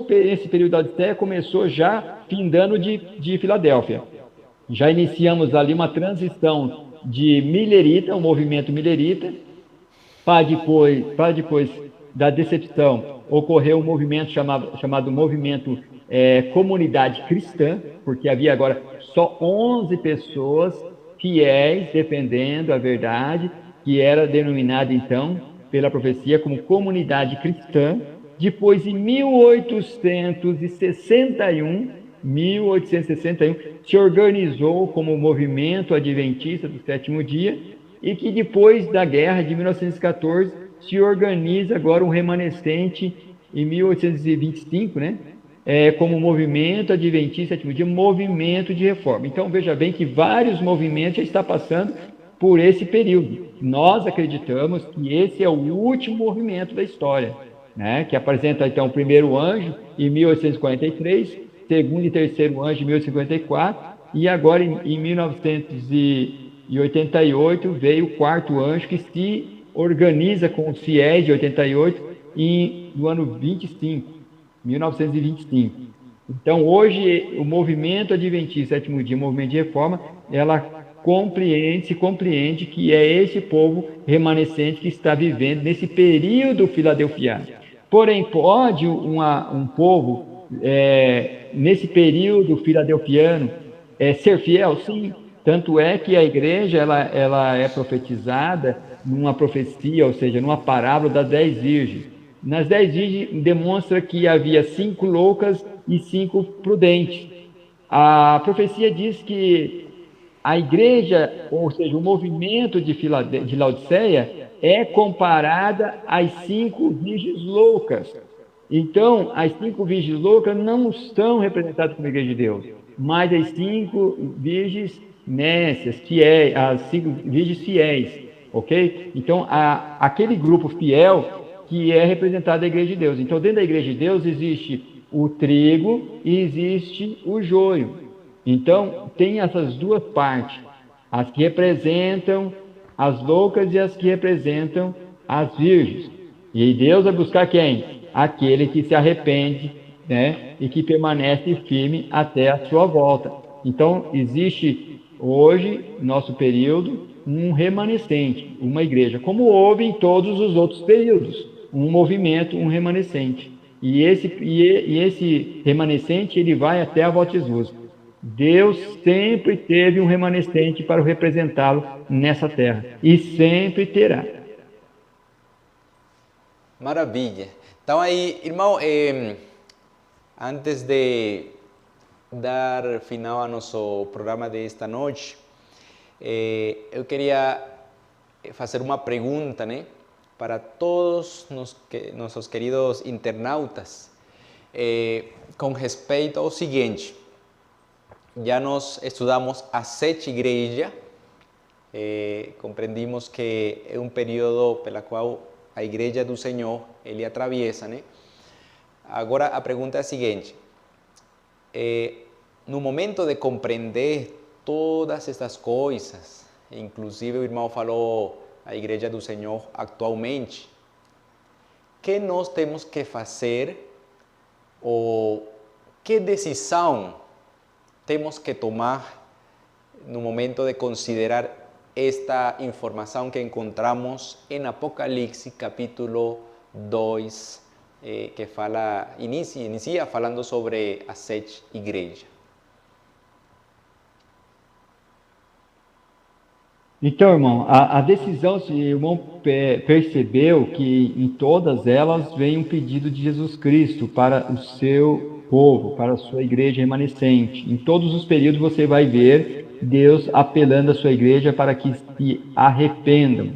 esse período da Laodiceia começou já findando de Filadélfia. Já iniciamos ali uma transição de milerita, um movimento milerita, para depois da decepção ocorreu um movimento chamado movimento comunidade cristã, porque havia agora só 11 pessoas fiéis defendendo a verdade, que era denominada então pela profecia como comunidade cristã. Depois, em 1861, se organizou como movimento adventista do sétimo dia, e que depois da guerra de 1914 se organiza agora um remanescente em 1825, né? Como movimento adventista do sétimo dia, movimento de reforma. Então veja bem que vários movimentos já estão passando por esse período. Nós acreditamos que esse é o último movimento da história, né? Que apresenta então o primeiro anjo em 1843, segundo e terceiro anjo em 1854, e agora em 1988 veio o quarto anjo, que se organiza com os fiéis de 88 no ano 1925. Então hoje o movimento adventista sétimo dia, o movimento de reforma, ela se compreende que é esse povo remanescente que está vivendo nesse período filadelfiano. Porém, pode um povo nesse período filadelfiano ser fiel? Sim. Tanto é que a igreja ela é profetizada numa profecia, ou seja, numa parábola das 10 virgens. Nas 10 virgens demonstra que havia 5 loucas e 5 prudentes. A profecia diz que a igreja, ou seja, o movimento de Laodiceia, é comparada às 5 virgens loucas. Então, as 5 virgens loucas não estão representadas como igreja de Deus, mas as 5 virgens nécias, fiéis, as 5 virgens fiéis, ok? Então, aquele grupo fiel que é representado da igreja de Deus. Então, dentro da igreja de Deus existe o trigo e existe o joio. Então, tem essas duas partes, as que representam as loucas e as que representam as virgens. E Deus vai buscar quem? Aquele que se arrepende, né? E que permanece firme até a sua volta. Então, existe hoje, nosso período, um remanescente, uma igreja, como houve em todos os outros períodos, um movimento, um remanescente. E esse remanescente, ele vai até a volta de Jesus. Deus sempre teve um remanescente para representá-lo nessa terra, e sempre terá. Maravilha. Então aí, irmão, antes de dar final a nosso programa de esta noite, eu queria fazer uma pergunta, né, para todos nossos queridos internautas, com respeito ao seguinte: já nós estudamos a 7 igrejas, compreendimos que é um período pela qual a igreja do Senhor ele atraviessa, né? Agora a pergunta é a seguinte: no momento de compreender todas estas coisas, inclusive o irmão falou a igreja do Senhor atualmente, que nós temos que fazer, ou que decisão temos que tomar no momento de considerar esta informação que encontramos em Apocalipse capítulo 2, que inicia falando sobre as 7 igrejas. Então, irmão, a decisão, se o irmão percebeu que em todas elas vem um pedido de Jesus Cristo para o seu povo, para a sua igreja remanescente. Em todos os períodos você vai ver Deus apelando à sua igreja para que se arrependam.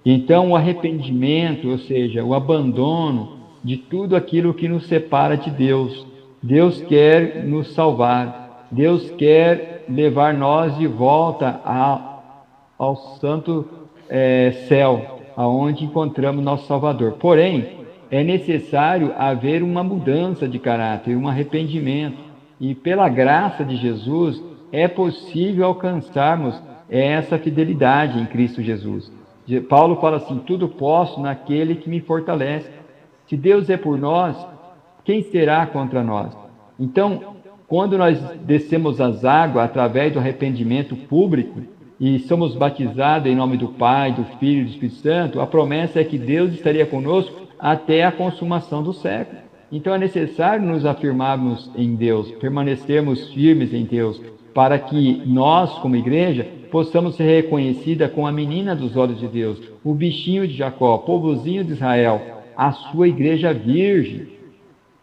Então, o arrependimento, ou seja, o abandono de tudo aquilo que nos separa de Deus. Deus quer nos salvar. Deus quer levar nós de volta ao santo céu, aonde encontramos nosso Salvador. Porém, é necessário haver uma mudança de caráter, um arrependimento. E pela graça de Jesus, é possível alcançarmos essa fidelidade em Cristo Jesus. Paulo fala assim: tudo posso naquele que me fortalece. Se Deus é por nós, quem será contra nós? Então, quando nós descemos as águas através do arrependimento público e somos batizados em nome do Pai, do Filho e do Espírito Santo, a promessa é que Deus estaria conosco até a consumação do século. Então é necessário nos afirmarmos em Deus, permanecermos firmes em Deus, para que nós, como igreja, possamos ser reconhecida como a menina dos olhos de Deus, o bichinho de Jacó, o povozinho de Israel, a sua igreja virgem.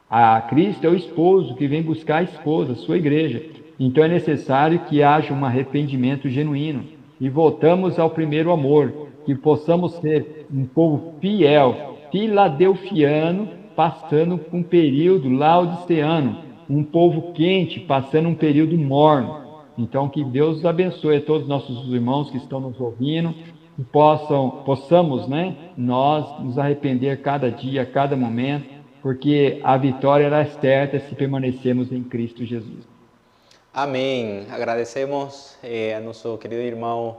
A Cristo é o esposo que vem buscar a esposa, a sua igreja. Então é necessário que haja um arrependimento genuíno e voltamos ao primeiro amor, que possamos ser um povo fiel, filadelfiano, passando um período laodiceano, um povo quente, passando um período morno. Então que Deus abençoe a todos os nossos irmãos que estão nos ouvindo, que possamos, né, nós nos arrepender cada dia, cada momento, porque a vitória era certa se permanecermos em Cristo Jesus. Amém. Agradecemos a nosso querido irmão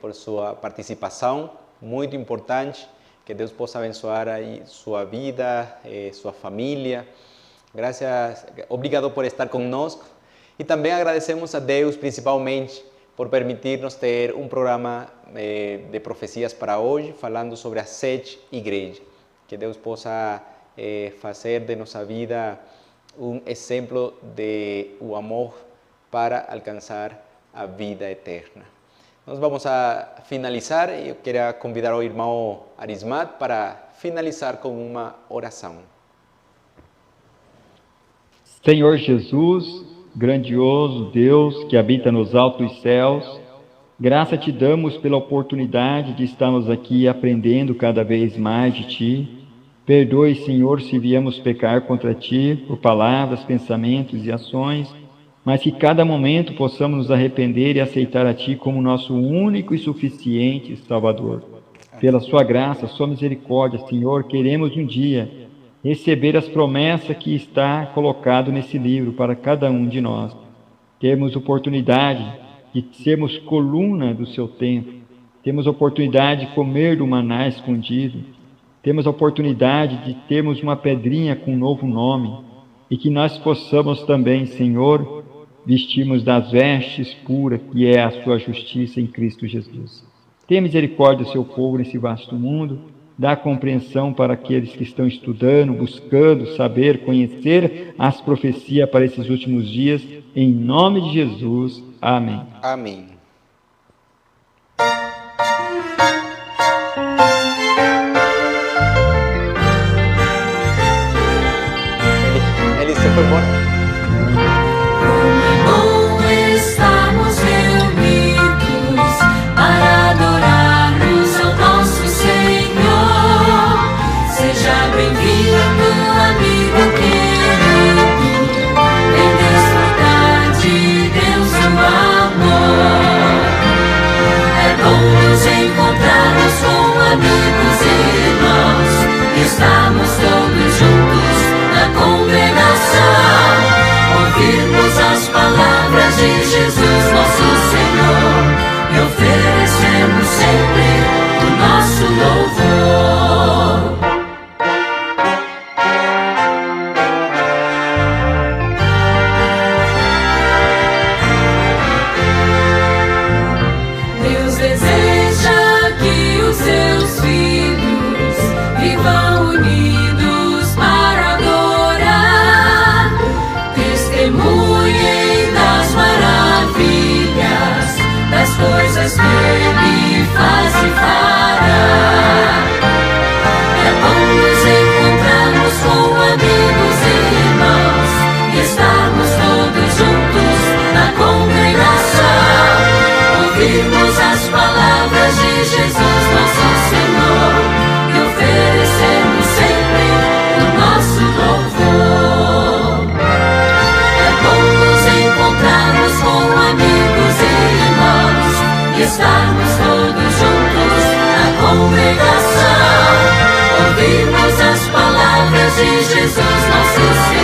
por sua participação, muito importante. Que Deus possa abençoar aí sua vida, sua família. Graças, obrigado por estar conosco. E também agradecemos a Deus, principalmente, por permitir-nos ter um programa de profecias para hoje, falando sobre as 7 igrejas. Que Deus possa fazer de nossa vida um exemplo de o amor para alcançar a vida eterna. Nós vamos a finalizar e eu queria convidar o irmão Arismat para finalizar com uma oração. Senhor Jesus, grandioso Deus que habita nos altos céus, graça te damos pela oportunidade de estarmos aqui aprendendo cada vez mais de Ti. Perdoe, Senhor, se viemos pecar contra Ti por palavras, pensamentos e ações, mas que cada momento possamos nos arrepender e aceitar a Ti como nosso único e suficiente Salvador. Pela Sua graça, Sua misericórdia, Senhor, queremos um dia receber as promessas que está colocado nesse livro para cada um de nós. Temos oportunidade de sermos coluna do Seu templo, temos oportunidade de comer do maná escondido, temos a oportunidade de termos uma pedrinha com um novo nome e que nós possamos também, Senhor, vestirmos das vestes puras que é a Sua justiça em Cristo Jesus. Tenha misericórdia do Seu povo nesse vasto mundo, dá compreensão para aqueles que estão estudando, buscando saber, conhecer as profecias para esses últimos dias, em nome de Jesus. Amém. Amém. Ele se foi embora. Bom estamos reunidos para adorarmos ao nosso Senhor. Seja bem-vindo, amigo querido, vem desfrutar de Deus o amor. É bom nos encontrarmos com amigos e irmãos, estarmos todos juntos na congregação, ouvirmos as palavras de Jesus, nosso Senhor, e oferecemos sempre o nosso louvor. Deus deseja que os seus filhos vivam unidos para adorar, testemunhem das maravilhas, das coisas que Ele faz e fará. É bom nos encontrarmos com amigos e irmãos e estarmos todos juntos na congregação, ouvirmos as palavras de Jesus, nosso Senhor, e oferecemos sempre o nosso louvor. É bom nos encontrarmos com amigos e irmãos e estarmos todos juntos na congregação, ouvirmos as palavras de Jesus, nosso Senhor,